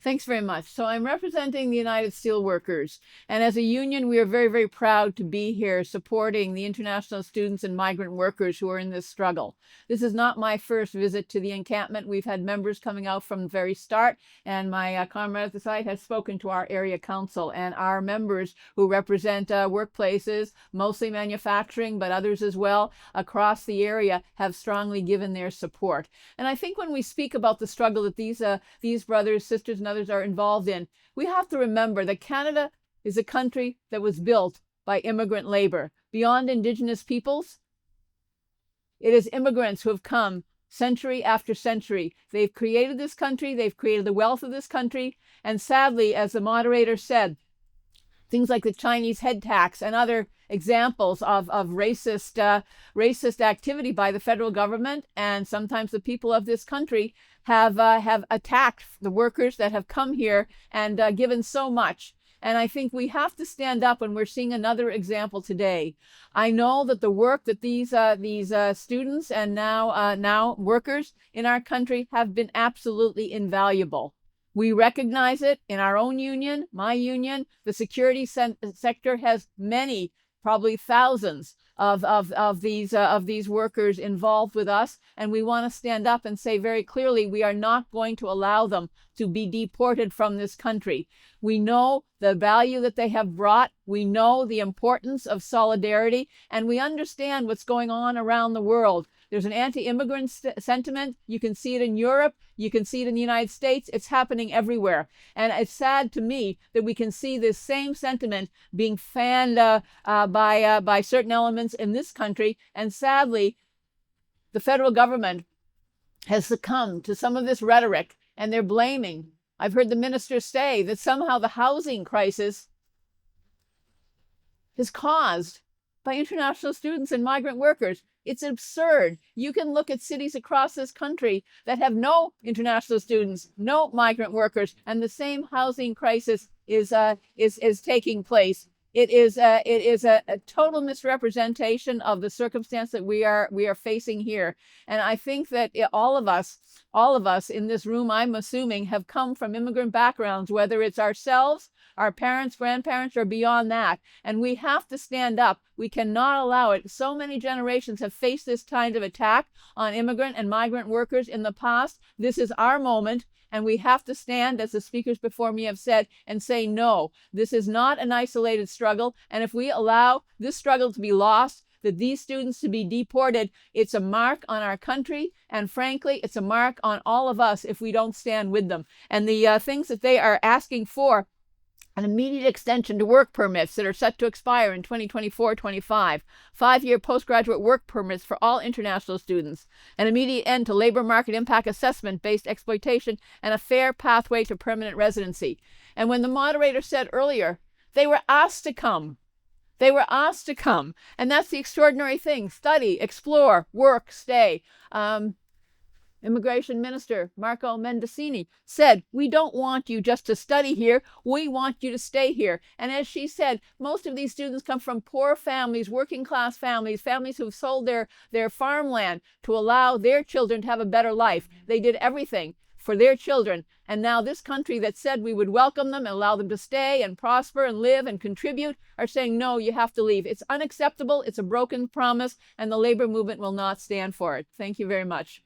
Thanks very much. So I'm representing the United Steelworkers, and as a union, we are very, very proud to be here supporting the international students and migrant workers who are in this struggle. This is not my first visit to the encampment. We've had members coming out from the very start, and my comrade at the site has spoken to our area council, and our members who represent workplaces, mostly manufacturing, but others as well, across the area have strongly given their support. And I think when we speak about the struggle that these brothers, sisters, and others are involved in, we have to remember that Canada is a country that was built by immigrant labor. Beyond Indigenous peoples, it is immigrants who have come century after century. They've created this country, they've created the wealth of this country, and sadly, as the moderator said, things like the Chinese head tax and other examples of racist activity by the federal government and sometimes the people of this country have attacked the workers that have come here and given so much. And I think we have to stand up, and we're seeing another example today. I know that the work that these students and now workers in our country have been absolutely invaluable. We recognize it in our own union, my union. The security sector has many, probably thousands of these workers involved with us, and we want to stand up and say very clearly we are not going to allow them to be deported from this country. We know the value that they have brought. We know the importance of solidarity, and we understand what's going on around the world. There's an anti-immigrant sentiment. You can see it in Europe. You can see it in the United States. It's happening everywhere. And it's sad to me that we can see this same sentiment being fanned by certain elements in this country. And sadly, the federal government has succumbed to some of this rhetoric, and they're blaming. I've heard the minister say that somehow the housing crisis is caused by international students and migrant workers. It's absurd. You can look at cities across this country that have no international students, no migrant workers, and the same housing crisis is taking place. It is a total misrepresentation of the circumstance that we are facing here. And I think that all of us in this room, I'm assuming, have come from immigrant backgrounds, whether it's ourselves, our parents, grandparents, or beyond that. And we have to stand up. We cannot allow it. So many generations have faced this kind of attack on immigrant and migrant workers in the past. This is our moment. And we have to stand, as the speakers before me have said, and say, no, this is not an isolated struggle. And if we allow this struggle to be lost, that these students to be deported, it's a mark on our country. And frankly, it's a mark on all of us if we don't stand with them. And the things that they are asking for, an immediate extension to work permits that are set to expire in 2024-25, 5-year postgraduate work permits for all international students, an immediate end to labor market impact assessment-based exploitation, and a fair pathway to permanent residency. And when the moderator said earlier, they were asked to come. They were asked to come. And that's the extraordinary thing. Study, explore, work, stay. Immigration Minister Marco Mendicini said, we don't want you just to study here, we want you to stay here. And as she said, most of these students come from poor families, working class families, families who've sold their farmland to allow their children to have a better life. They did everything for their children. And now this country that said we would welcome them and allow them to stay and prosper and live and contribute are saying, no, you have to leave. It's unacceptable. It's a broken promise, and the labor movement will not stand for it. Thank you very much.